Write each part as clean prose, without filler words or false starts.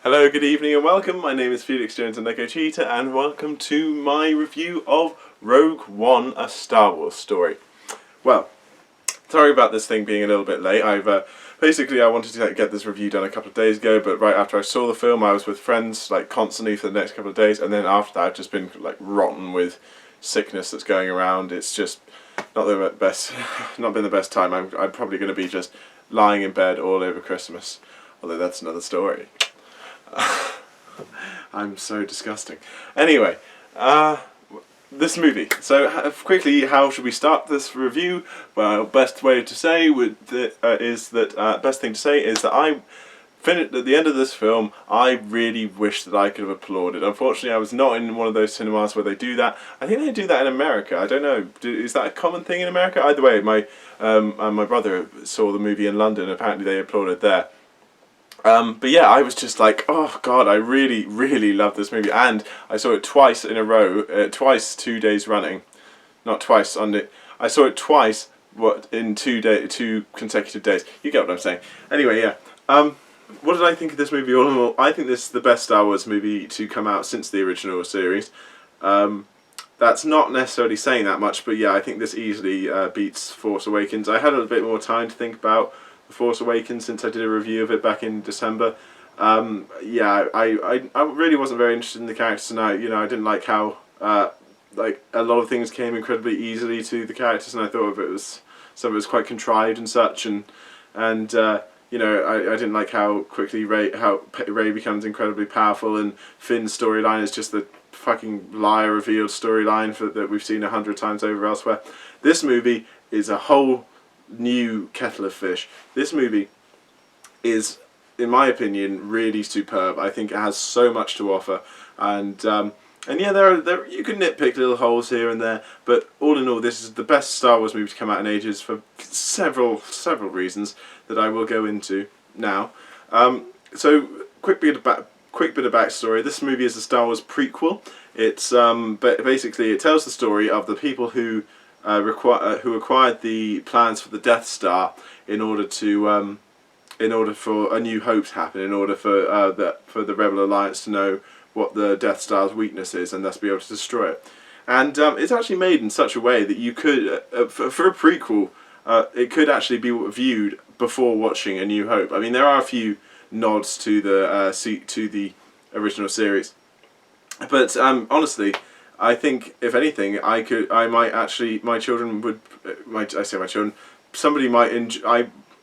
Hello, good evening and welcome. My name is Felix Jones and Lego Cheetah, and welcome to my review of Rogue One, a Star Wars story. Well, sorry about this thing being a little bit late. Basically I wanted to get this review done a couple of days ago, but right after I saw the film I was with friends constantly for the next couple of days, and then after that I've just been rotten with sickness that's going around. It's just not the best, not been the best time. I'm probably going to be just lying in bed all over Christmas, although that's another story. I'm so disgusting. Anyway, this movie. So quickly, how should we start this review? Well, best thing to say is that I finished at the end of this film. I really wish that I could have applauded. Unfortunately, I was not in one of those cinemas where they do that. I think they do that in America. I don't know. Is that a common thing in America? Either way, my brother saw the movie in London. Apparently, they applauded there. But yeah, I was just like, oh god, I really, really love this movie, and I saw it twice in a row, twice 2 days running, not twice on it. I saw it twice, in 2 consecutive days. You get what I'm saying. Anyway, yeah. What did I think of this movie all in all? I think this is the best Star Wars movie to come out since the original series. That's not necessarily saying that much, but yeah, I think this easily beats Force Awakens. I had a bit more time to think about The Force Awakens since I did a review of it back in December. Yeah, I really wasn't very interested in the characters, and I didn't like how a lot of things came incredibly easily to the characters, and I thought some of it was quite contrived and such, and I didn't like how quickly Rey becomes incredibly powerful, and Finn's storyline is just the fucking lie revealed storyline that we've seen 100 times over elsewhere. This movie is a whole new kettle of fish. This movie is, in my opinion, really superb. I think it has so much to offer, and yeah, there you can nitpick little holes here and there, but all in all, this is the best Star Wars movie to come out in ages for several reasons that I will go into now. So quick bit of backstory. This movie is a Star Wars prequel. It's basically it tells the story of the people who acquired the plans for the Death Star in order for A New Hope to happen, in order for the Rebel Alliance to know what the Death Star's weakness is and thus be able to destroy it. And it's actually made in such a way that you could, for a prequel, it could actually be viewed before watching A New Hope. I mean, there are a few nods to the original series, but honestly, I think if anything, I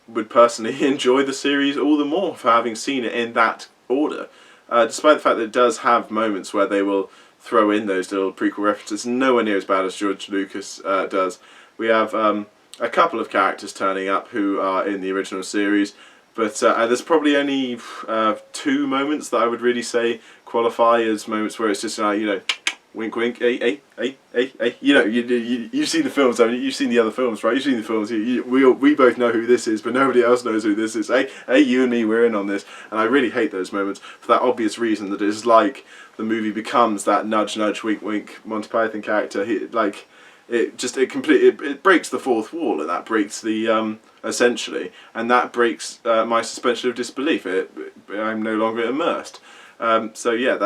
would personally enjoy the series all the more for having seen it in that order. Despite the fact that it does have moments where they will throw in those little prequel references, nowhere near as bad as George Lucas does. We have a couple of characters turning up who are in the original series, but there's probably only 2 moments that I would really say qualify as moments where it's just wink, wink, hey. You've seen the films, haven't you? You've seen the other films, right? You've seen the films. We both know who this is, but nobody else knows who this is. Hey, you and me, we're in on this. And I really hate those moments for that obvious reason that it's like the movie becomes that nudge, nudge, wink, wink Monty Python character. It breaks the fourth wall, and that breaks the essentially, and that breaks my suspension of disbelief. I'm no longer immersed. So yeah,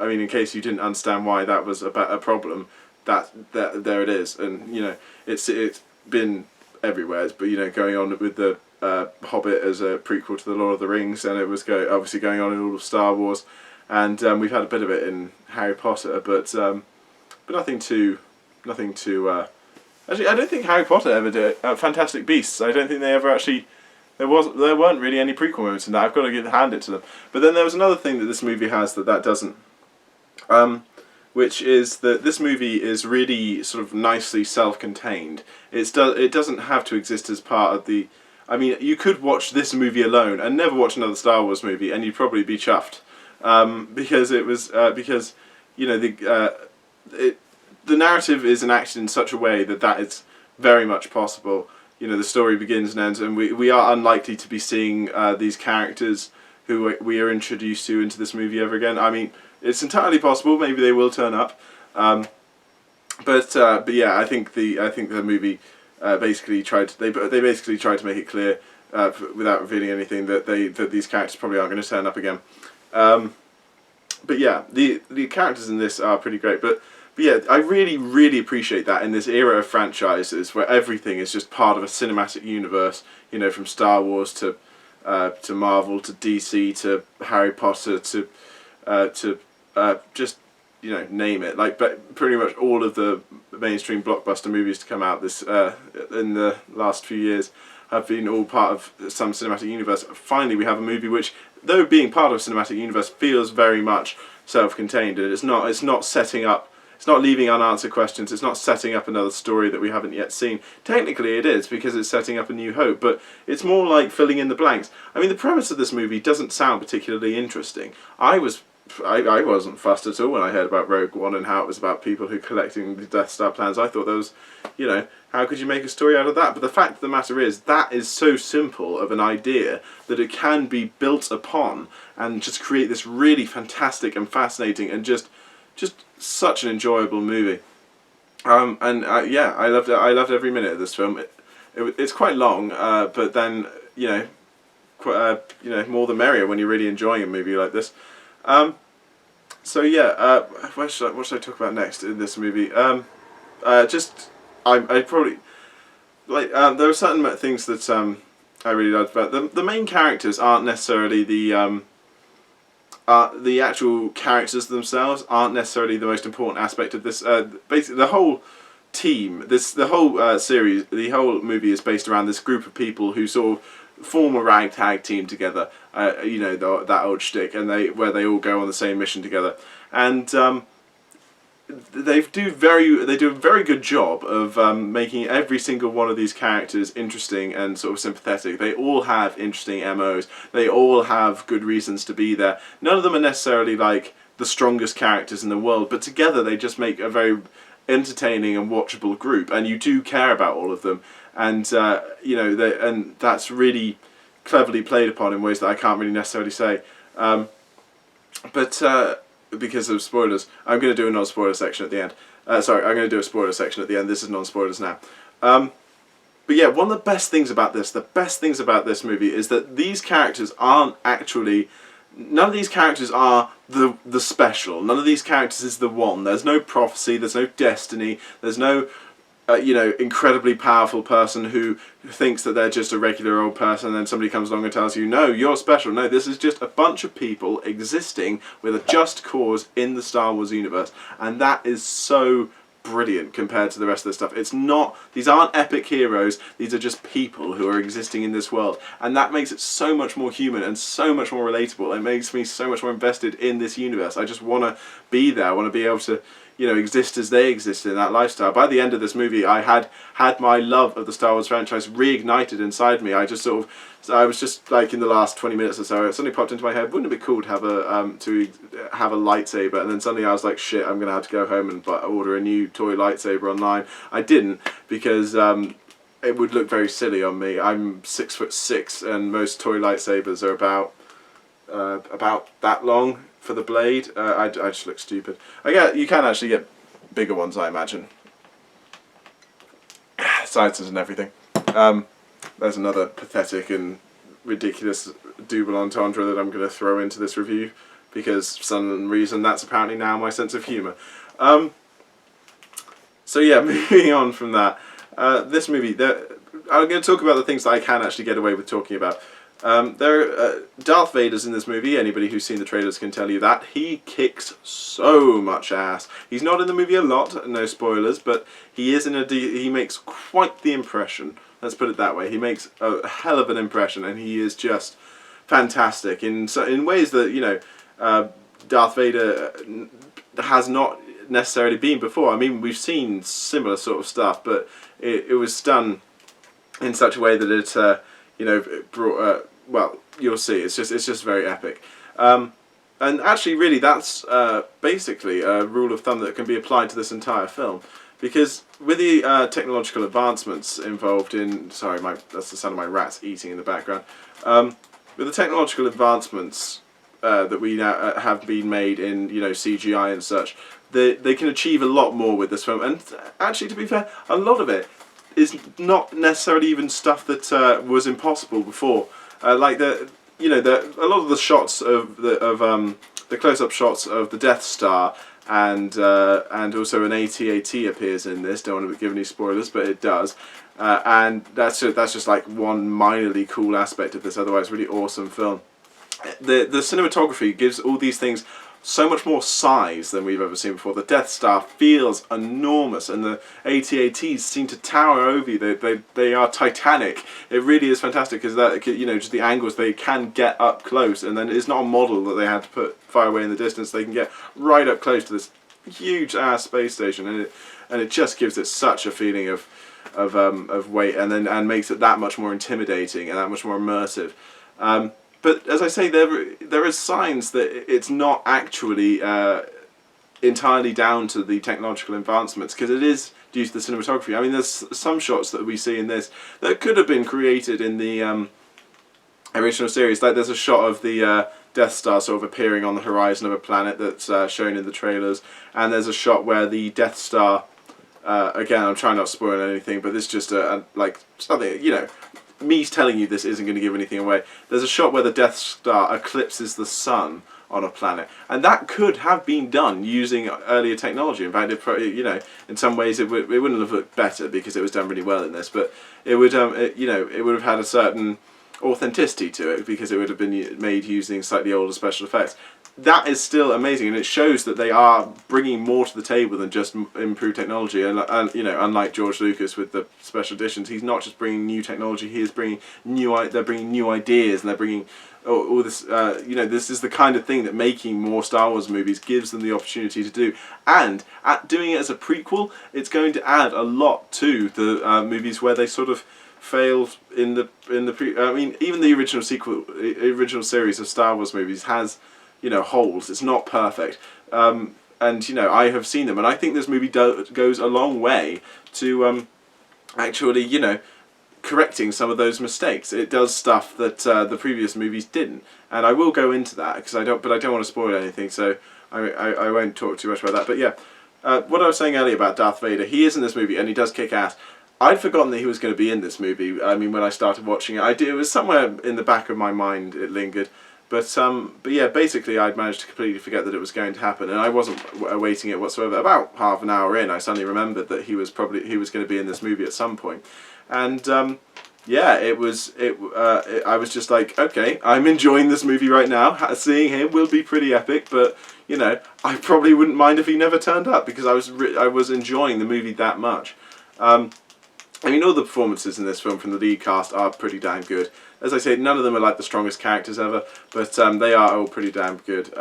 in case you didn't understand why that was a problem, there it is, and it's been everywhere. But going on with the Hobbit as a prequel to the Lord of the Rings, and it was obviously going on in all of Star Wars, and we've had a bit of it in Harry Potter, but nothing too. Actually, I don't think Harry Potter ever did it. Fantastic Beasts. I don't think they ever actually. There weren't really any prequel moments in that. I've got to hand it to them. But then there was another thing that this movie has that doesn't, which is that this movie is really sort of nicely self-contained. It doesn't have to exist as part of the. I mean, you could watch this movie alone and never watch another Star Wars movie, and you'd probably be chuffed, because it was the narrative is enacted in such a way that is very much possible. The story begins and ends, and we are unlikely to be seeing these characters who we are introduced to into this movie ever again. I mean, it's entirely possible. Maybe they will turn up, but yeah, I think the movie basically tried to make it clear without revealing anything that these characters probably aren't going to turn up again. But yeah, the characters in this are pretty great. But yeah, I really appreciate that in this era of franchises where everything is just part of a cinematic universe. You know, from Star Wars to Marvel to DC to Harry Potter to just, you know, name it. Like, but pretty much all of the mainstream blockbuster movies to come out this in the last few years have been all part of some cinematic universe. Finally, we have a movie which, though being part of a cinematic universe, feels very much self-contained, and it's not setting up, it's not leaving unanswered questions, it's not setting up another story that we haven't yet seen. Technically it is, because it's setting up a new hope, but it's more like filling in the blanks. I mean, the premise of this movie doesn't sound particularly interesting. I wasn't fussed at all when I heard about Rogue One and how it was about people who collecting the Death Star plans. I thought there was, you know, how could you make a story out of that? But the fact of the matter is, that is so simple of an idea that it can be built upon and just create this really fantastic and fascinating and just such an enjoyable movie. Yeah, I loved it. I loved every minute of this film. It's quite long, but then, you know, you know, more the merrier when you're really enjoying a movie like this. So yeah, what should I talk about next in this movie? I probably like there are certain things that I really loved about them. The main characters aren't necessarily the actual characters themselves aren't necessarily the most important aspect of this. Basically, the whole team, the whole series, the whole movie is based around this group of people who sort of form a ragtag team together. You know, that old shtick, and where they all go on the same mission together, and they do a very good job of making every single one of these characters interesting and sort of sympathetic. They all have interesting MOs. They all have good reasons to be there. None of them are necessarily like the strongest characters in the world, but together they just make a very entertaining and watchable group, and you do care about all of them. And you know, and that's really cleverly played upon in ways that I can't really necessarily say. Because of spoilers, I'm going to do a non-spoiler section at the end. Sorry, I'm going to do a spoiler section at the end. This is non-spoilers now. But yeah, one of the best things about this movie is that these characters aren't actually, none of these characters are the special. None of these characters is the one. There's no prophecy, there's no destiny, there's no you know, incredibly powerful person who thinks that they're just a regular old person, and then somebody comes along and tells you, no, you're special. No, this is just a bunch of people existing with a just cause in the Star Wars universe, and that is so brilliant compared to the rest of the stuff. It's not, these aren't epic heroes, these are just people who are existing in this world, and that makes it so much more human and so much more relatable. It makes me so much more invested in this universe. I just want to be there. I want to be able to, you know, exist as they exist in that lifestyle. By the end of this movie, I had my love of the Star Wars franchise reignited inside me. I was just like, in the last 20 minutes or so, it suddenly popped into my head, wouldn't it be cool to have a lightsaber? And then suddenly I was like, shit, I'm gonna have to go home and order a new toy lightsaber online. I didn't, because it would look very silly on me. I'm 6'6", and most toy lightsabers are about that long for the blade. I just look stupid. You can actually get bigger ones, I imagine. Sciences and everything. There's another pathetic and ridiculous double entendre that I'm going to throw into this review, because for some reason that's apparently now my sense of humour. So yeah, moving on from that, this movie, I'm going to talk about the things that I can actually get away with talking about. Darth Vader's in this movie. Anybody who's seen the trailers can tell you that. He kicks so much ass. He's not in the movie a lot, no spoilers, but he is he makes quite the impression. Let's put it that way. He makes a hell of an impression, and he is just fantastic in ways that, you know, Darth Vader has not necessarily been before. I mean, we've seen similar sort of stuff, but it was done in such a way that it you know, it brought well, you'll see. It's just very epic. And actually, really, that's basically a rule of thumb that can be applied to this entire film, because with the technological advancements involved in, sorry, that's the sound of my rats eating in the background. With the technological advancements that we now have been made in, you know, CGI and such, they can achieve a lot more with this film. And actually, to be fair, a lot of it is not necessarily even stuff that was impossible before. Like you know, a lot of the shots of the close-up shots of the Death Star and also an AT-AT appears in this. Don't want to give any spoilers, but it does. And that's just like one minorly cool aspect of this otherwise really awesome film. The cinematography gives all these things so much more size than we've ever seen before. The Death Star feels enormous, and the AT-ATs seem to tower over you. They are titanic. It really is fantastic because that, you know, just the angles they can get up close, and then it's not a model that they had to put far away in the distance. They can get right up close to this huge ass space station, and it just gives it such a feeling of weight, and makes it that much more intimidating and that much more immersive. But as I say, there is signs that it's not actually entirely down to the technological advancements, because it is due to the cinematography. I mean, there's some shots that we see in this that could have been created in the original series. Like there's a shot of the Death Star sort of appearing on the horizon of a planet that's shown in the trailers, and there's a shot where the Death Star, again, I'm trying not to spoil anything, but this is just like something, you know, me telling you this isn't going to give anything away. There's a shot where the Death Star eclipses the sun on a planet, and that could have been done using earlier technology. In fact, you know, in some ways it wouldn't have looked better because it was done really well in this, but it would you know, it would have had a certain authenticity to it because it would have been made using slightly older special effects. That is still amazing, and it shows that they are bringing more to the table than just improved technology. And you know, unlike George Lucas with the special editions, he's not just bringing new technology; he is bringing they're bringing new ideas, and they're bringing all this. You know, this is the kind of thing that making more Star Wars movies gives them the opportunity to do. And at doing it as a prequel, it's going to add a lot to the movies where they sort of failed in the I mean, even the original series of Star Wars movies has, you know, holes. It's not perfect, and you know, I have seen them, and I think this movie goes a long way to actually, you know, correcting some of those mistakes. It does stuff that the previous movies didn't, and I will go into that because I don't want to spoil anything, so I won't talk too much about that. But yeah, what I was saying earlier about Darth Vader, he is in this movie and he does kick ass. I'd forgotten that he was going to be in this movie. I mean, when I started watching it, it was somewhere in the back of my mind, it lingered. But yeah, basically I'd managed to completely forget that it was going to happen, and I wasn't awaiting it whatsoever. About half an hour in, I suddenly remembered that he was going to be in this movie at some point. And yeah, I was just like, okay, I'm enjoying this movie right now. Seeing him will be pretty epic, but you know, I probably wouldn't mind if he never turned up, because I was enjoying the movie that much. I mean, all the performances in this film from the lead cast are pretty damn good. As I say, none of them are like the strongest characters ever, but they are all pretty damn good.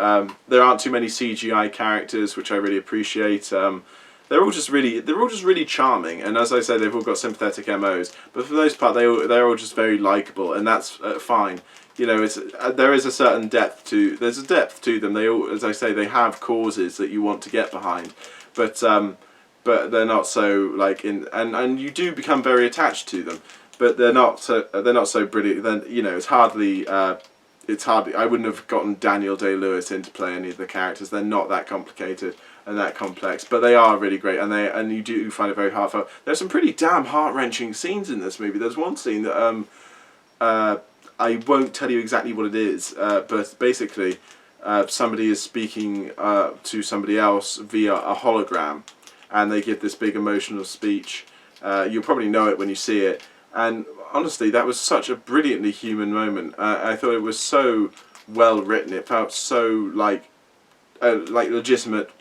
There aren't too many CGI characters, which I really appreciate. They're all just really charming, and as I say, they've all got sympathetic MOs. But for the most part, they're all just very likable, and that's fine. You know, there is a certain depth to them. They all, as I say, they have causes that you want to get behind, but they're not so like and you do become very attached to them, but they're not so brilliant. Then, you know, it's hardly I wouldn't have gotten Daniel Day-Lewis in to play any of the characters. They're not that complicated and that complex, but they are really great, and you do find it very heartfelt. There's some pretty damn heart-wrenching scenes in this movie. There's one scene that I won't tell you exactly what it is, but basically somebody is speaking to somebody else via a hologram, and they give this big emotional speech. You'll probably know it when you see it, and honestly, that was such a brilliantly human moment. I thought it was so well written. It felt so like legitimate,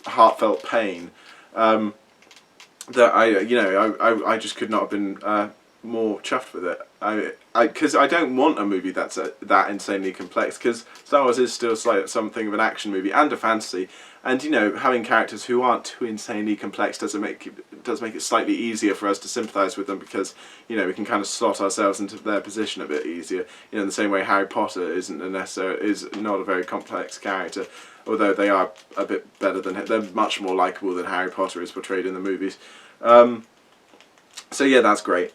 heartfelt pain, that I just could not have been more chuffed with it. Because I don't want a movie that's that insanely complex, because Star Wars is still something of an action movie and a fantasy, and you know, having characters who aren't too insanely complex does make it slightly easier for us to sympathise with them, because you know, we can kind of slot ourselves into their position a bit easier. You know, in the same way Harry Potter is not a very complex character, although they are a bit better than they're much more likeable than Harry Potter is portrayed in the movies. So yeah, that's great.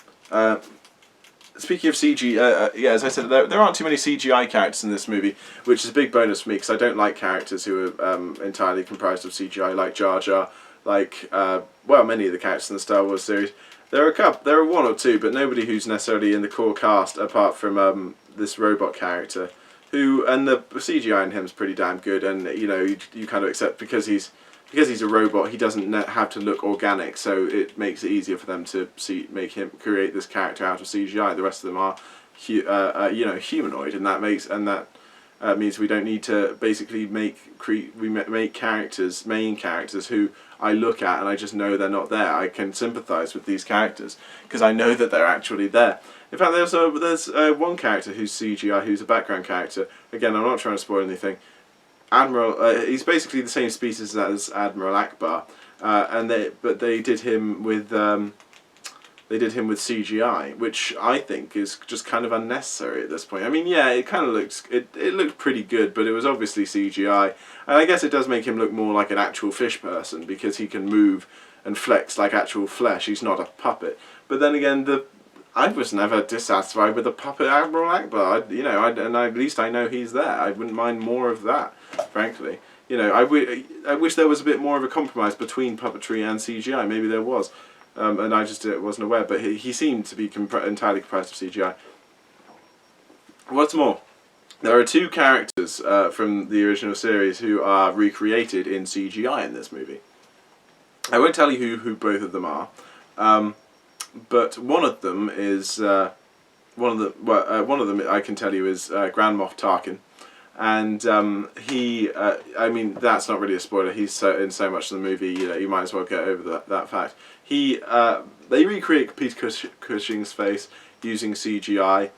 Speaking of CG, yeah, as I said, there aren't too many CGI characters in this movie, which is a big bonus for me, because I don't like characters who are entirely comprised of CGI, like Jar Jar, like well, many of the characters in the Star Wars series. There are one or two, but nobody who's necessarily in the core cast apart from this robot character, and the CGI in him is pretty damn good, and you kind of accept because he's a robot, he doesn't have to look organic, so it makes it easier for them to create this character out of CGI. The rest of them are humanoid, and that means we don't need to basically make main characters who I look at and I just know they're not there. I can sympathise with these characters because I know that they're actually there. In fact, there's one character who's CGI, who's a background character. Again, I'm not trying to spoil anything. Admiral, he's basically the same species as Admiral Akbar, but they did him with CGI, which I think is just kind of unnecessary at this point. I mean, yeah, it kind of it looked pretty good, but it was obviously CGI, and I guess it does make him look more like an actual fish person because he can move and flex like actual flesh. He's not a puppet. But then again, I was never dissatisfied with the puppet Admiral Akbar. And at least I know he's there. I wouldn't mind more of that, frankly. I wish there was a bit more of a compromise between puppetry and CGI. Maybe there was. And I just wasn't aware, but he seemed to be entirely comprised of CGI. What's more, there are two characters from the original series who are recreated in CGI in this movie. I won't tell you who both of them are, but one of them is one of them I can tell you is Grand Moff Tarkin. And I mean, that's not really a spoiler. He's in so much of the movie, you might as well get over that fact. They recreate Peter Cushing's face using CGI.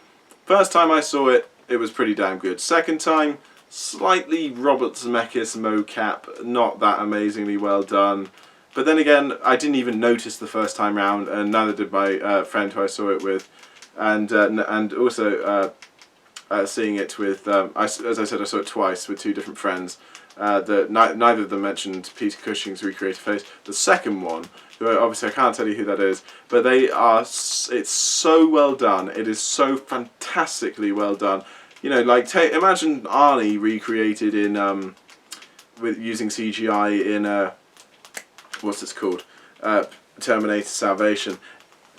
First time I saw it, it was pretty damn good. Second time, slightly Robert Zemeckis mocap, not that amazingly well done. But then again, I didn't even notice the first time round, and neither did my friend who I saw it with, and also. Seeing it with, as I said, I saw it twice with two different friends. Neither of them mentioned Peter Cushing's recreated face. The second one, who obviously I can't tell you who that is, but it's so well done. It is so fantastically well done. Imagine Arnie recreated in with using CGI in what's this called, Terminator Salvation.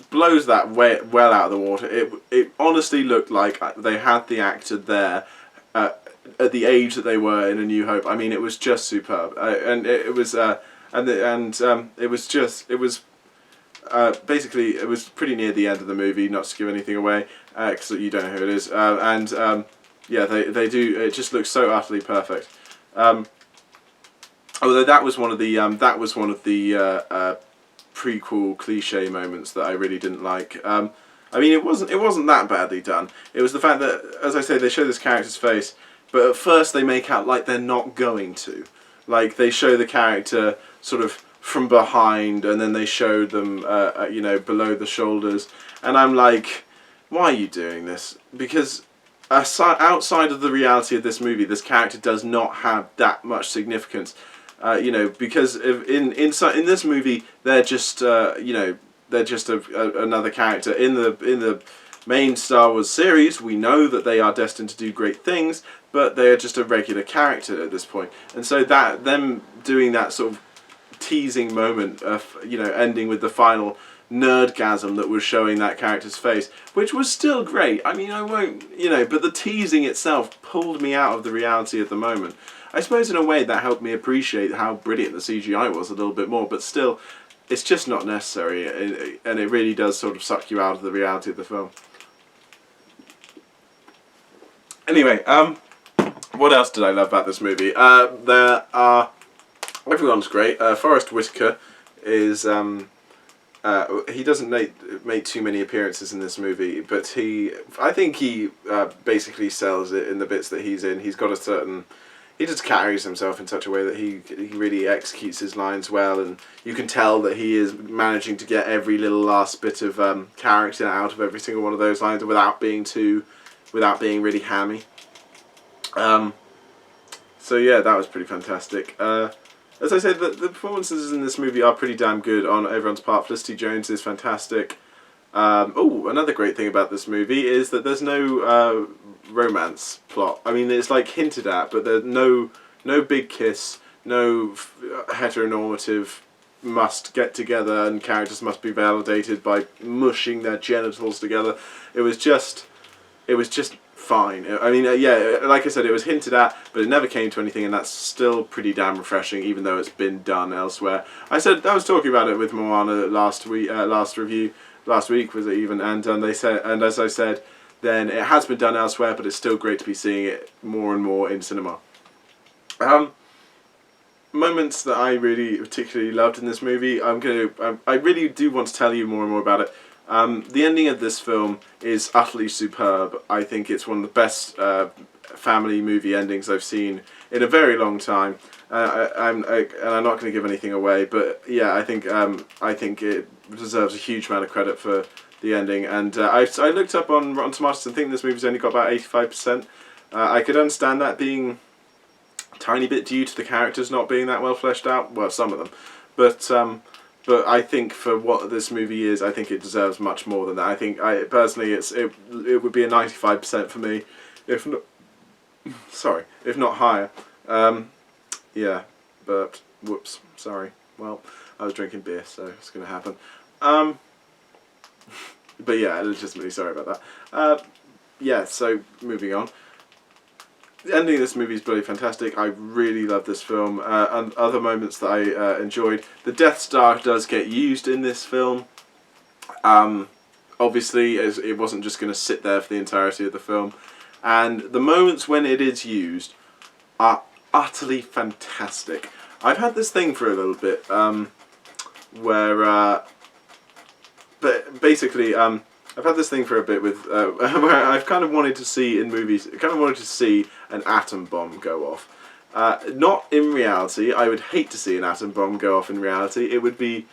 Blows that well out of the water. It honestly looked like they had the actor there at the age that they were in A New Hope. I mean, it was just superb, basically it was pretty near the end of the movie. Not to give anything away, because you don't know who it is. Yeah, they do. It just looks so utterly perfect. Although that was one of the prequel cliche moments that I really didn't like. I mean, it wasn't that badly done. It was the fact that, as I say, they show this character's face, but at first they make out like they're not going to. Like, they show the character sort of from behind, and then they show them, below the shoulders, and I'm like, why are you doing this? Because outside of the reality of this movie, this character does not have that much significance. Because in this movie they're just another character. In the main Star Wars series, we know that they are destined to do great things, but they are just a regular character at this point. And so that them doing that sort of teasing moment of ending with the final nerdgasm that was showing that character's face, which was still great. I mean, I won't, but the teasing itself pulled me out of the reality at the moment. I suppose in a way that helped me appreciate how brilliant the CGI was a little bit more, but still, it's just not necessary, and it really does sort of suck you out of the reality of the film. Anyway, what else did I love about this movie? Everyone's great. Forrest Whitaker is, he doesn't make too many appearances in this movie, but I think he basically sells it in the bits that he's in. He just carries himself in such a way that he really executes his lines well, and you can tell that he is managing to get every little last bit of character out of every single one of those lines without being really hammy. So yeah, that was pretty fantastic. As I said, the performances in this movie are pretty damn good on everyone's part. Felicity Jones is fantastic. Another great thing about this movie is that there's no romance plot. I mean, it's like hinted at, but there's no big kiss, no heteronormative must get together and characters must be validated by mushing their genitals together. It was just fine. I mean, yeah, like I said, it was hinted at, but it never came to anything, and that's still pretty damn refreshing, even though it's been done elsewhere. I was talking about it with Moana last week was it even, and they said, and as I said, then it has been done elsewhere, but it's still great to be seeing it more and more in cinema. Moments that I really particularly loved in this movie, I really do want to tell you more and more about it. The ending of this film is utterly superb. I think it's one of the best family movie endings I've seen in a very long time. I'm not going to give anything away, but yeah, I think it deserves a huge amount of credit for the ending. And I looked up on Rotten Tomatoes and think this movie's only got about 85%. I could understand that being a tiny bit due to the characters not being that well fleshed out. Well, some of them, but I think for what this movie is, I think it deserves much more than that. I think personally, it would be a 95% for me, if not higher. Yeah, but whoops, sorry. Well, I was drinking beer, so it's going to happen. But yeah, legitimately sorry about that. Yeah, so moving on. The ending of this movie is bloody fantastic. I really love this film. And other moments that I enjoyed. The Death Star does get used in this film. Obviously, it wasn't just going to sit there for the entirety of the film. And the moments when it is used are utterly fantastic. I've had this thing for a little bit where... but basically... I've had this thing for a bit with where I've kind of wanted to see in movies. Kind of wanted to see an atom bomb go off. Not in reality. I would hate to see an atom bomb go off in reality. It would be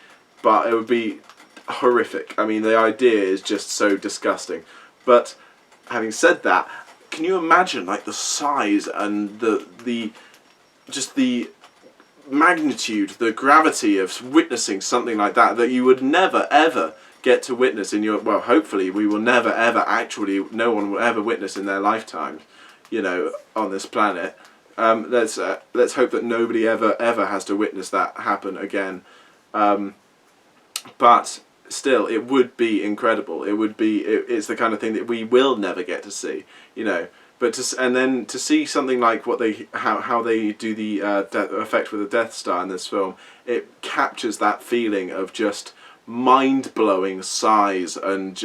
horrific. I mean, the idea is just so disgusting. But having said that, can you imagine like the size and the magnitude, the gravity of witnessing something like that you would never ever get to witness in your, well, hopefully we will never ever no one will ever witness in their lifetime, you know, on this planet. Let's hope that nobody ever has to witness that happen again. But still, it would be incredible. It's the kind of thing that we will never get to see, you know. But then to see something like how they do the effect with the Death Star in this film, it captures that feeling of just mind-blowing size and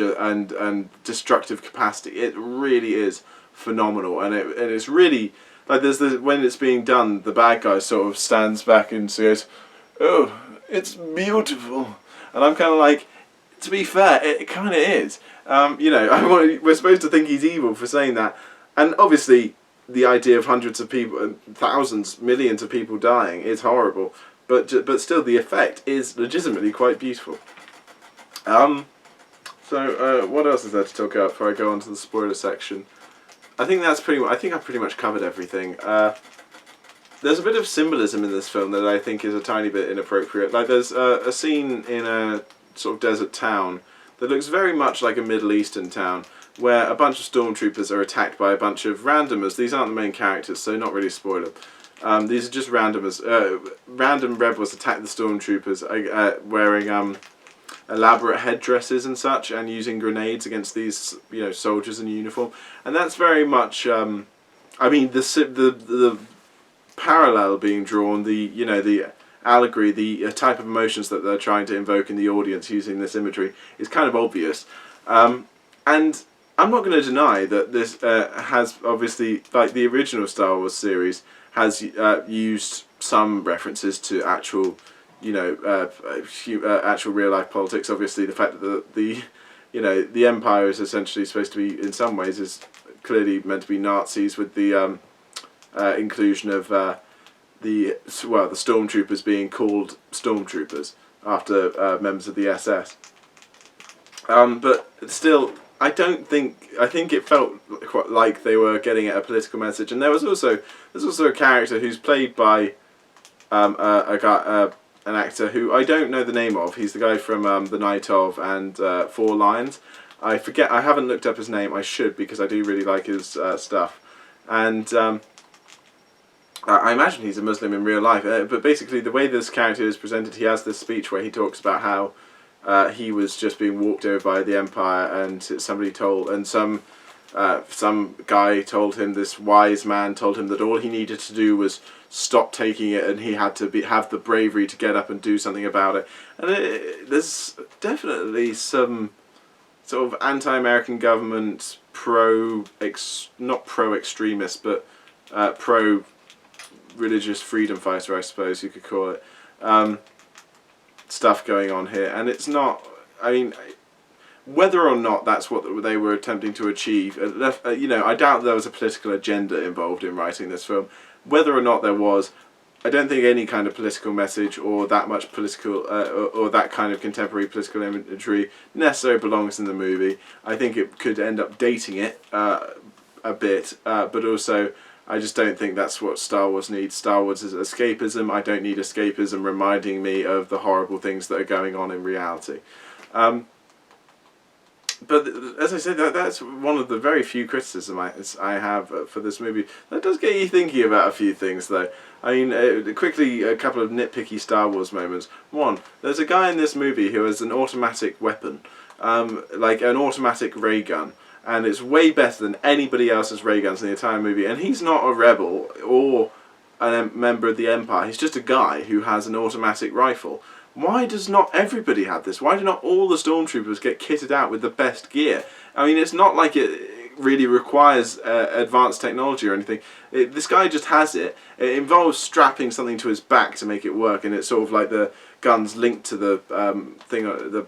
destructive capacity. It really is phenomenal, and it's really like when it's being done, the bad guy sort of stands back and says, "Oh, it's beautiful," and I'm kind of like, to be fair, it kind of is. You know, we're supposed to think he's evil for saying that, and obviously the idea of hundreds of people, thousands, millions of people dying is horrible. But still, the effect is legitimately quite beautiful. So what else is there to talk about before I go on to the spoiler section? I think I've pretty much covered everything. There's a bit of symbolism in this film that I think is a tiny bit inappropriate. Like there's a scene in a sort of desert town that looks very much like a Middle Eastern town, where a bunch of stormtroopers are attacked by a bunch of randomers. These aren't the main characters, so not really spoiler. These are just randomers. Random rebels attack the stormtroopers wearing elaborate headdresses and such, and using grenades against these, you know, soldiers in uniform. And that's very much, I mean, the parallel being drawn, the allegory, the type of emotions that they're trying to invoke in the audience using this imagery is kind of obvious. And I'm not going to deny that this has obviously, like the original Star Wars series, has used some references to actual, you know, actual real life politics. Obviously, the fact that the Empire is essentially supposed to be, in some ways, is clearly meant to be Nazis, with the inclusion of the stormtroopers being called stormtroopers after members of the SS. But still, I think it felt quite like they were getting at a political message, and there's also a character who's played by an actor who I don't know the name of. He's the guy from The Night Of and Four Lions. I forget. I haven't looked up his name. I should, because I do really like his stuff. And I imagine he's a Muslim in real life, but basically the way this character is presented, he has this speech where he talks about how he was just being walked over by the Empire, and somebody told, and some guy told him, this wise man told him that all he needed to do was stop taking it, and he had to have the bravery to get up and do something about it. And there's definitely some sort of anti-American government not pro-extremist, but pro-religious freedom fighter, I suppose you could call it, stuff going on here. And it's not, I mean, whether or not that's what they were attempting to achieve, I doubt there was a political agenda involved in writing this film. Whether or not there was, I don't think any kind of political message or that much political or that kind of contemporary political imagery necessarily belongs in the movie. I think it could end up dating it a bit, but also I just don't think that's what Star Wars needs. Star Wars is escapism. I don't need escapism reminding me of the horrible things that are going on in reality. But as I said, that's one of the very few criticisms I have for this movie. That does get you thinking about a few things, though. I mean, quickly, a couple of nitpicky Star Wars moments. One, there's a guy in this movie who has an automatic weapon, like an automatic ray gun, and it's way better than anybody else's ray guns in the entire movie. And he's not a rebel or a member of the Empire. He's just a guy who has an automatic rifle. Why does not everybody have this? Why do not all the stormtroopers get kitted out with the best gear? I mean, it's not like it really requires advanced technology or anything. This guy just has it. It involves strapping something to his back to make it work, and it's sort of like the gun's linked to the thing, the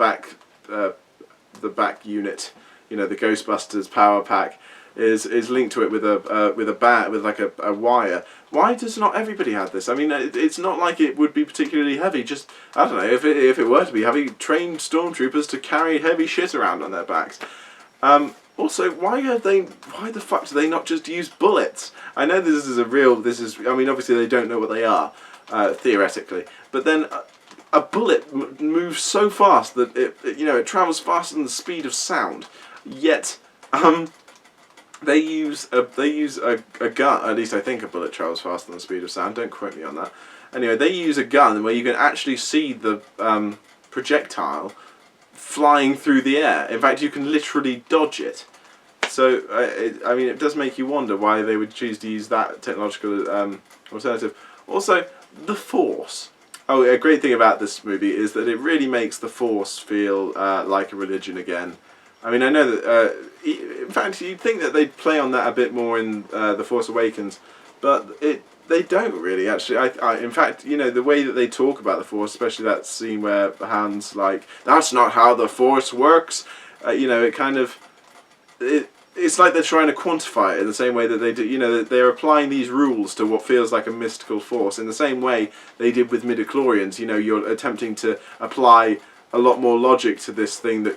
back unit. You know, the Ghostbusters power pack is linked to it with a wire. Why does not everybody have this? I mean, it's not like it would be particularly heavy. Just, I don't know, if it were to be heavy, trained stormtroopers to carry heavy shit around on their backs. Also, why the fuck do they not just use bullets? I know I mean, obviously they don't know what they are, theoretically, but then a bullet moves so fast that it travels faster than the speed of sound. Yet, they use a gun. At least I think a bullet travels faster than the speed of sound. Don't quote me on that. Anyway, they use a gun where you can actually see the projectile flying through the air. In fact, you can literally dodge it. So, I mean, it does make you wonder why they would choose to use that technological alternative. Also, the Force. Oh, a great thing about this movie is that it really makes the Force feel like a religion again. I mean, I know that, in fact, you'd think that they'd play on that a bit more in The Force Awakens, but they don't really, actually. In fact, the way that they talk about the Force, especially that scene where Han's like, that's not how the Force works, it kind of, it's like they're trying to quantify it in the same way that they do, they're applying these rules to what feels like a mystical force, in the same way they did with midichlorians. You're attempting to apply a lot more logic to this thing that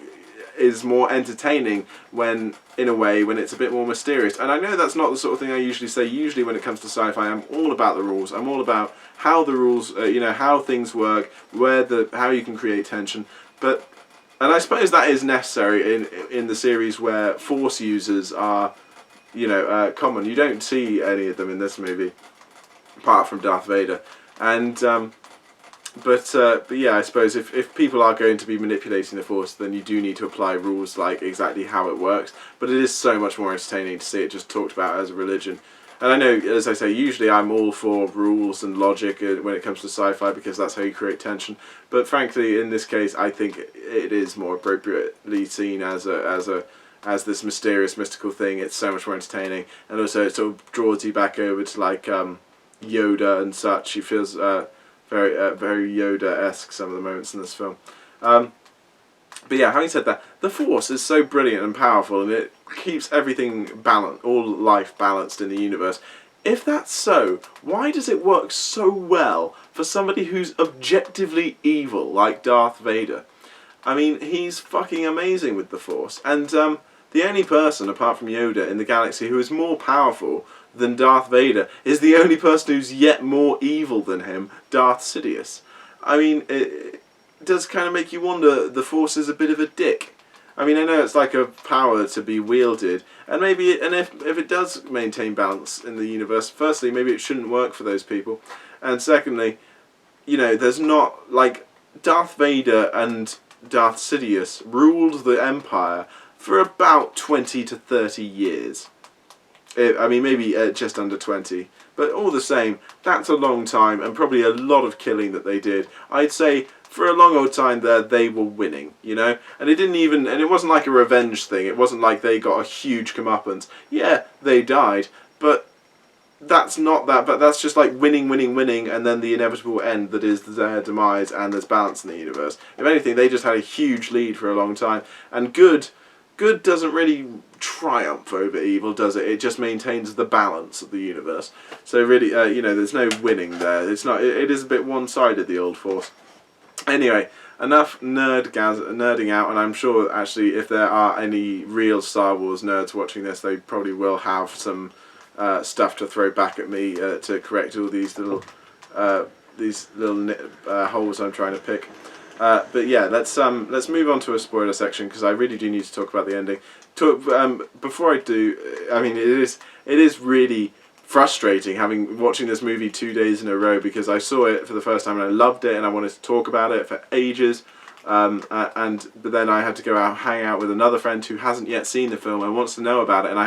is more entertaining when it's a bit more mysterious. And I know that's not the sort of thing I usually say. Usually when it comes to sci-fi, I'm all about the rules. I'm all about how the rules, how things work, how you can create tension. And I suppose that is necessary in the series where Force users are, common. You don't see any of them in this movie, apart from Darth Vader. And But yeah, I suppose if people are going to be manipulating the Force, then you do need to apply rules like exactly how it works. But it is so much more entertaining to see it just talked about as a religion. And I know, as I say, usually I'm all for rules and logic when it comes to sci-fi because that's how you create tension. But frankly, in this case, I think it is more appropriately seen as this mysterious, mystical thing. It's so much more entertaining, and also it sort of draws you back over to like Yoda and such. He feels very Yoda-esque some of the moments in this film. But yeah, having said that, the Force is so brilliant and powerful, and it keeps everything balanced, all life balanced in the universe. If that's so, why does it work so well for somebody who's objectively evil, like Darth Vader? I mean, he's fucking amazing with the Force, and the only person, apart from Yoda, in the galaxy who is more powerful than Darth Vader is the only person who's yet more evil than him, Darth Sidious. I mean, it does kind of make you wonder the Force is a bit of a dick. I mean, I know it's like a power to be wielded, and maybe, and if it does maintain balance in the universe, firstly, maybe it shouldn't work for those people, and secondly, you know, there's not, like, Darth Vader and Darth Sidious ruled the Empire for about 20 to 30 years. I mean, maybe just under 20. But all the same, that's a long time, and probably a lot of killing that they did. I'd say for a long old time there, they were winning, you know? And it didn't even, and it wasn't like a revenge thing. It wasn't like they got a huge comeuppance. Yeah, they died, but that's not that, but that's just like winning, winning, winning, and then the inevitable end that is their demise, and there's balance in the universe. If anything, they just had a huge lead for a long time, and good doesn't really triumph over evil, does it? It just maintains the balance of the universe. So really, you know, there's no winning there. It's not. It is a bit one-sided, the old Force. Anyway, enough nerding out, and I'm sure actually if there are any real Star Wars nerds watching this, they probably will have some stuff to throw back at me to correct all these little holes I'm trying to pick. But yeah, let's move on to a spoiler section, because I really do need to talk about the ending. Before I do, I mean, it is really frustrating watching this movie 2 days in a row, because I saw it for the first time and I loved it and I wanted to talk about it for ages, but then I had to go out hang out with another friend who hasn't yet seen the film and wants to know about it, and I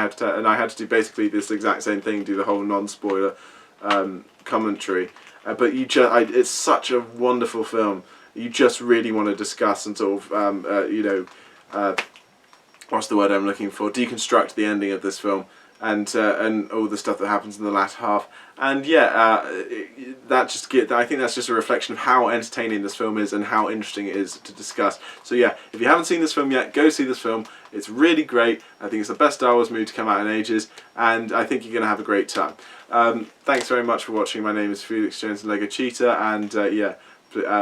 had to do basically this exact same thing, do the whole non-spoiler commentary. But it's such a wonderful film. You just really want to discuss and sort of, you know, what's the word I'm looking for? Deconstruct the ending of this film, and all the stuff that happens in the last half. And yeah, I think that's just a reflection of how entertaining this film is and how interesting it is to discuss. So yeah, if you haven't seen this film yet, go see this film. It's really great. I think it's the best Star Wars movie to come out in ages, and I think you're going to have a great time. Thanks very much for watching. My name is Felix Jones and Lego Cheetah, and yeah.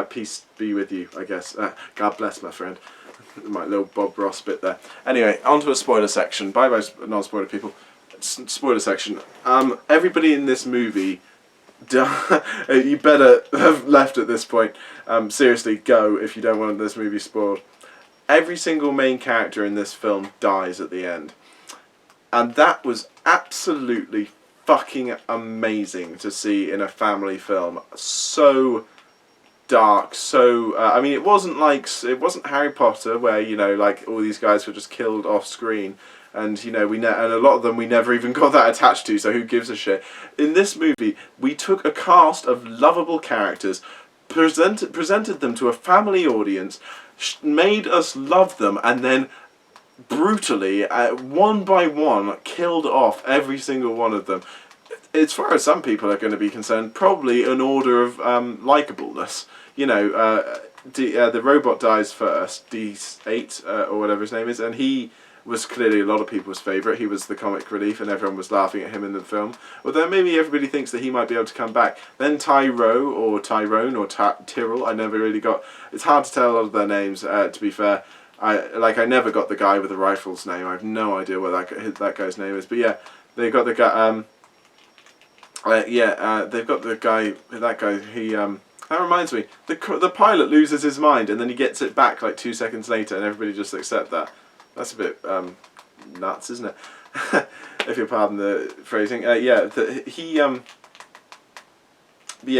Peace be with you, I guess. God bless, my friend. My little Bob Ross bit there. Anyway, on to a spoiler section. Bye bye, non-spoiler people. Spoiler section. Everybody in this movie, you better have left at this point. Seriously, go if you don't want this movie spoiled. Every single main character in this film dies at the end. And that was absolutely fucking amazing to see in a family film. So dark, so I mean, it wasn't Harry Potter where, you know, like all these guys were just killed off screen, and you know, and a lot of them we never even got that attached to, so who gives a shit. In this movie, we took a cast of lovable characters, presented them to a family audience, made us love them, and then brutally, one by one, killed off every single one of them. As far as some people are going to be concerned, probably an order of likeableness. You know, the robot dies first, D8 or whatever his name is, and he was clearly a lot of people's favourite. He was the comic relief, and everyone was laughing at him in the film. Although maybe everybody thinks that he might be able to come back. Then Tyrone or Tyrell, I never really got. It's hard to tell a lot of their names. To be fair, I never got the guy with the rifle's name. I have no idea what that guy's name is. But yeah, they got the guy. They've got the guy. That guy. He. That reminds me. The pilot loses his mind and then he gets it back like 2 seconds later, and everybody just accept that. That's a bit nuts, isn't it? If you'll pardon the phrasing.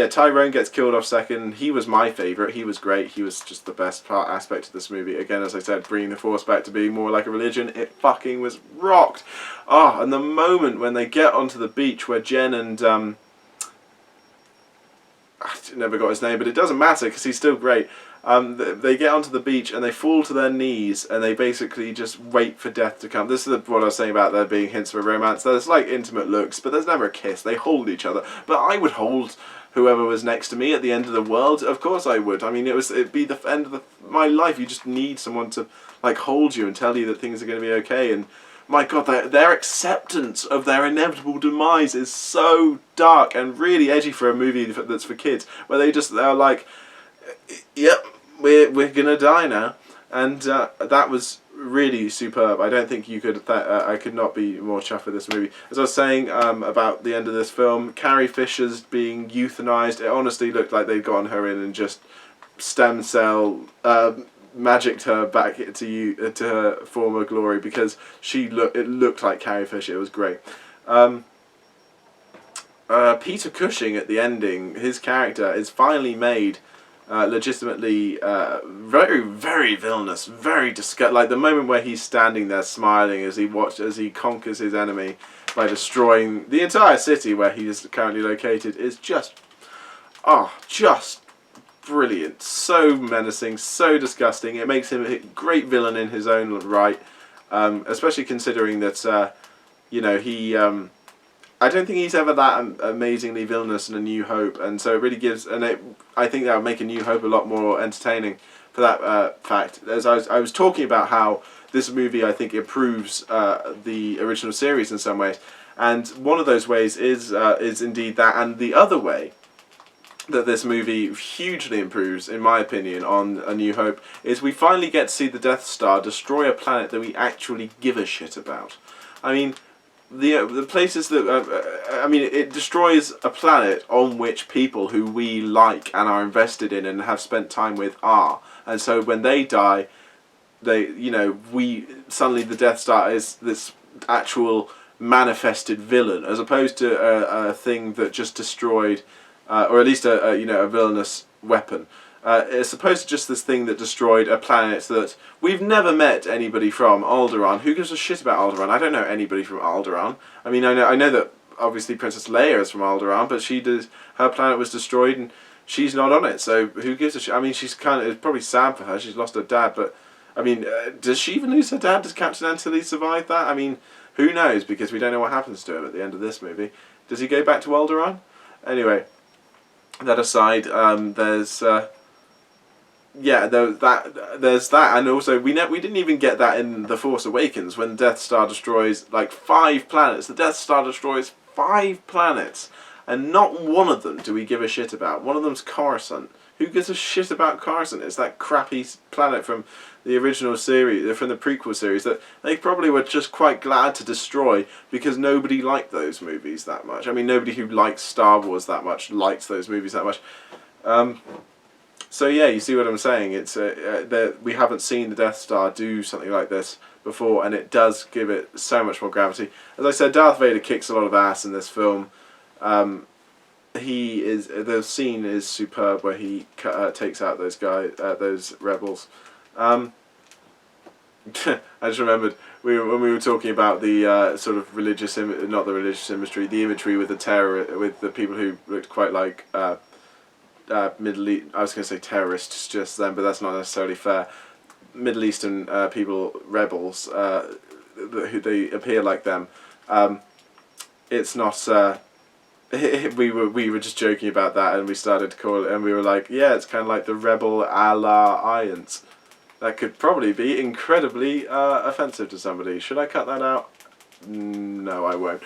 Tyrone gets killed off second. He was my favourite. He was great. He was just the best aspect of this movie. Again, as I said, bringing the Force back to being more like a religion. It fucking was rocked. Ah, and the moment when they get onto the beach where Jen and I never got his name, but it doesn't matter because he's still great. They get onto the beach and they fall to their knees and they basically just wait for death to come. This is what I was saying about there being hints of a romance. There's like intimate looks, but there's never a kiss. They hold each other. But I would hold whoever was next to me at the end of the world. Of course I would. I mean, it'd be the end of my life. You just need someone to like hold you and tell you that things are going to be okay. And my God, their acceptance of their inevitable demise is so dark and really edgy for a movie that's for kids, where they're like, yep, we're gonna die now, and that was really superb. I don't think you could. I could not be more chuffed with this movie. As I was saying about the end of this film, Carrie Fisher's being euthanized. It honestly looked like they'd gotten her in and just stem cell magicked her back to her former glory, because it looked like Carrie Fisher. It was great. Peter Cushing at the ending, his character is finally made legitimately very, very villainous, very disgusting. Like the moment where he's standing there smiling as he conquers his enemy by destroying the entire city where he is currently located, is just brilliant. So menacing, so disgusting. It makes him a great villain in his own right, especially considering that he. I don't think he's ever that amazingly villainous in A New Hope, and so it really gives, I think that would make A New Hope a lot more entertaining for that fact. As I was talking about how this movie, I think, improves the original series in some ways, and one of those ways is indeed that, and the other way that this movie hugely improves, in my opinion, on A New Hope, is we finally get to see the Death Star destroy a planet that we actually give a shit about. I mean, the places that it destroys a planet on which people who we like and are invested in and have spent time with are, and so when they die, suddenly the Death Star is this actual manifested villain, as opposed to a thing that just destroyed, or at least a villainous weapon. It's supposed to just this thing that destroyed a planet that we've never met anybody from. Alderaan. Who gives a shit about Alderaan? I don't know anybody from Alderaan. I mean, I know that obviously Princess Leia is from Alderaan, but her planet was destroyed and she's not on it. So who gives a shit? I mean, it's probably sad for her. She's lost her dad, but I mean, does she even lose her dad? Does Captain Antilles survive that? I mean, who knows? Because we don't know what happens to him at the end of this movie. Does he go back to Alderaan? Anyway, that aside, there's that, and also we didn't even get that in The Force Awakens when Death Star destroys like 5 planets. The Death Star destroys 5 planets, and not one of them do we give a shit about. One of them's Coruscant. Who gives a shit about Coruscant? It's that crappy planet from the original series, from the prequel series, that they probably were just quite glad to destroy because nobody liked those movies that much. I mean, nobody who likes Star Wars that much likes those movies that much. So yeah, you see what I'm saying. It's we haven't seen the Death Star do something like this before, and it does give it so much more gravity. As I said, Darth Vader kicks a lot of ass in this film. The scene is superb where he takes out those rebels. I just remembered when we were talking about the sort of not the religious imagery, the imagery with with the people who looked quite like Middle East. I was going to say terrorists just then, but that's not necessarily fair. Middle Eastern people, rebels, who they appear like them. It's not. We were just joking about that, and we started to call it, and we were like, yeah, it's kind of like the rebel a la Ions. That could probably be incredibly offensive to somebody. Should I cut that out? No, I won't.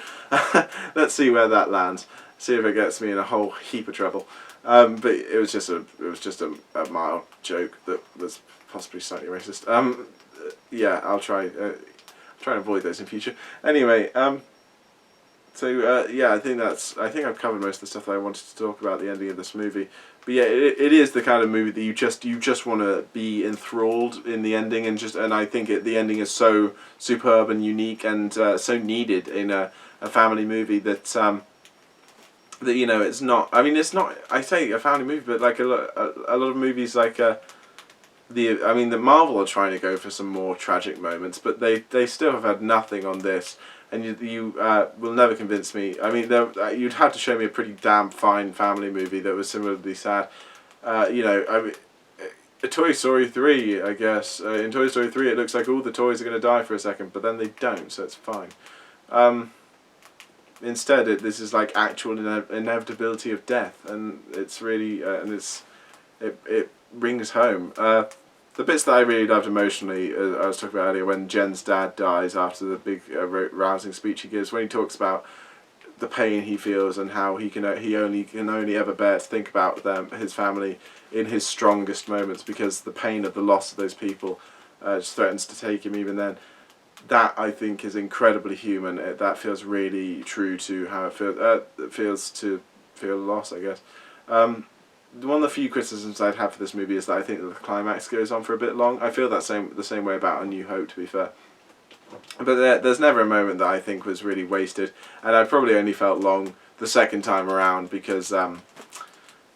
Let's see where that lands. See if it gets me in a whole heap of trouble. But it was just a mild joke that was possibly slightly racist. Yeah, I'll try and avoid those in future. Anyway, yeah, I think I've covered most of the stuff that I wanted to talk about the ending of this movie. But yeah, it is the kind of movie that you just want to be enthralled in the ending, and I think the ending is so superb and unique and so needed in a family movie that it's not. I mean, it's not. I say a family movie, but like a lot of movies like the Marvel are trying to go for some more tragic moments, but they still have had nothing on this. And you will never convince me. I mean, you'd have to show me a pretty damn fine family movie that was similarly sad. I mean, Toy Story 3, I guess. In Toy Story 3, it looks like all the toys are going to die for a second, but then they don't, so it's fine. Instead, this is like actual inevitability of death, and it's really it rings home. The bits that I really loved emotionally, I was talking about earlier, when Jen's dad dies after the big rousing speech he gives, when he talks about the pain he feels and how he can only ever bear to think about his family in his strongest moments, because the pain of the loss of those people just threatens to take him even then. That, I think, is incredibly human. That feels really true to how it feels to feel loss, I guess. one of the few criticisms I'd have for this movie is that I think that the climax goes on for a bit long. I feel the same way about A New Hope, to be fair. But there's never a moment that I think was really wasted, and I probably only felt long the second time around because I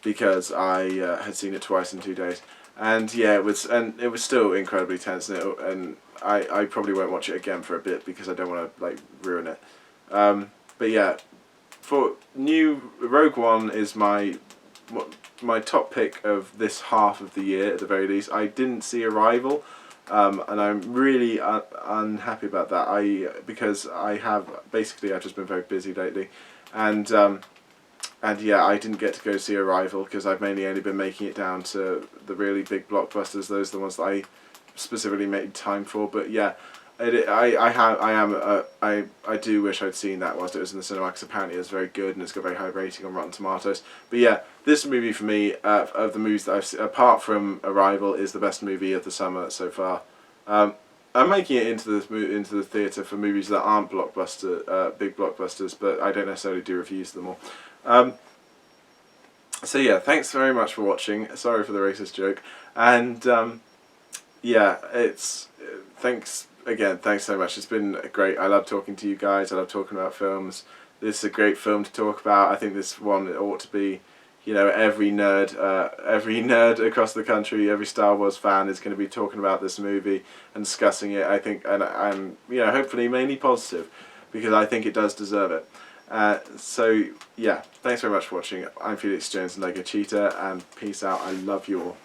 had seen it twice in 2 days, and yeah, it was still incredibly tense, and I probably won't watch it again for a bit because I don't want to like ruin it. But yeah, for new Rogue One is my top pick of this half of the year at the very least. I didn't see Arrival. And I'm really unhappy about that. Because I've just been very busy lately, and yeah, I didn't get to go see Arrival because I've mainly only been making it down to the really big blockbusters. Those are the ones that I specifically made time for. But yeah, I do wish I'd seen that whilst it was in the cinema because apparently it's very good and it's got a very high rating on Rotten Tomatoes. But yeah, this movie for me, of the movies that I've seen, apart from Arrival, is the best movie of the summer so far. I'm making it into the theatre for movies that aren't big blockbusters, but I don't necessarily do reviews of them all. So yeah, thanks very much for watching. Sorry for the racist joke, and yeah, thanks again. Thanks so much. It's been great. I love talking to you guys. I love talking about films. This is a great film to talk about. I think this one ought to be, every nerd across the country, every Star Wars fan is going to be talking about this movie and discussing it. I think, and hopefully mainly positive, because I think it does deserve it. So yeah, thanks very much for watching. I'm Felix Jones and Lego Cheetah, and peace out. I love you all.